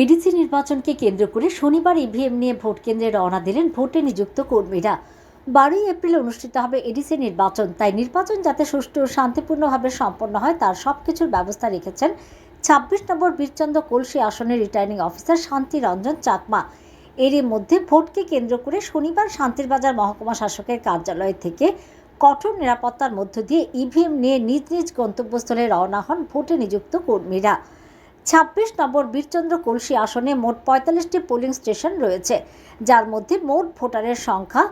ADC নির্বাচনকে কেন্দ্র করে শনিবার ইভিএম নিয়ে ভোট কেন্দ্রে রওনা দিলেন ভোটে নিযুক্ত কর্মীরা। 12 এপ্রিল অনুষ্ঠিত হবে এডিসি নির্বাচন, তাই নির্বাচন যাতে সুষ্ঠু ও শান্তিপূর্ণভাবে সম্পন্ন হয় তার সবকিছুর ব্যবস্থা রেখেছেন 26 নম্বর বীরচন্দ্র কলসি আসনের রিটার্নিং অফিসার শান্তি রঞ্জন চাকমা। এরই মধ্যে ভোটকে কেন্দ্র করে শনিবার শান্তিরবাজার মহকুমা শাসকের কার্যালয় থেকে কঠোর নিরাপত্তার মধ্য দিয়ে ইভিএম নিয়ে নিজ নিজ গন্তব্যস্থলে রওনা হন ভোটে নিযুক্ত কর্মীরা। 26 নম্বর বীরচন্দ্র কলসি আসনে মোট 45টি পোলিং স্টেশন রয়েছে, যার মধ্যে মোট ভোটারের সংখ্যা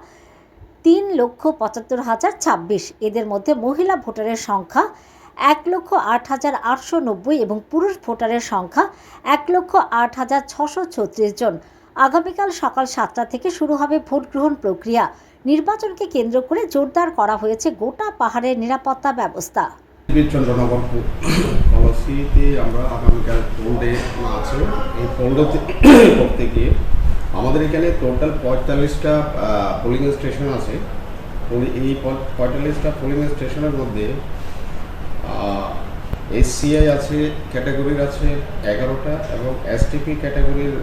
3,75,026। এদের মধ্যে মহিলা ভোটারের সংখ্যা 1,08,890 এবং পুরুষ ভোটারের সংখ্যা 1,08,636 জন। আগামীকাল সকাল 7টা থেকে শুরু হবে ভোট গ্রহণ প্রক্রিয়া। নির্বাচনকে কেন্দ্র করে জোরদার করা হয়েছে গোটা পাহাড়ের নিরাপত্তা ব্যবস্থা। বীরচন্দ্রনগর পলিসিতে আমরা আগামীকাল পোল ডে আছে। এই পোল ডে করতে গিয়ে আমাদের এখানে টোটাল 45টা পোলিং স্টেশন আছে। এই 45টা পোলিং স্টেশনের মধ্যে এসসিআই আছে ক্যাটাগরির আছে 11টা এবং এসটিপি ক্যাটাগরির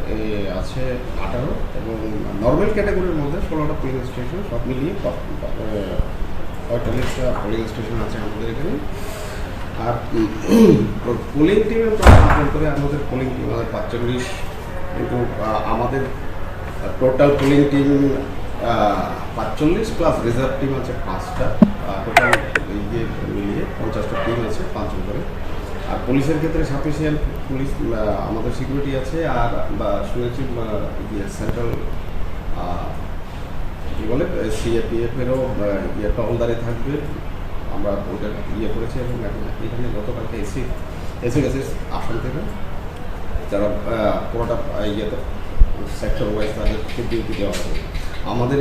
আছে 18 এবং নর্মাল ক্যাটাগরির মধ্যে 16টা পোলিং স্টেশন, সব মিলিয়ে 45টা পোলিং স্টেশন আছে আমাদের এখানে। আর পোলিং টিমের করে আমাদের পোলিং টিম আমাদের 45, কিন্তু আমাদের total polling team 45 plus reserve team আছে 5টা। টোটাল মিলিয়ে 50টা টিম আছে 5 জন করে। আর পুলিশের ক্ষেত্রে সাফিসিয়েন্ট পুলিশ আমাদের সিকিউরিটি আছে। আর শুনেছি সেন্ট্রাল কী বলে সিএপিএফেরও টহলদারি থাকবে। আমরা ওটা করেছি এবং এখানে গতকালকে এসি আসন থেকে যারা পুরোটা সেক্টর ওয়াইজ তাদেরকে ডিউটি দেওয়া হবে। আমাদের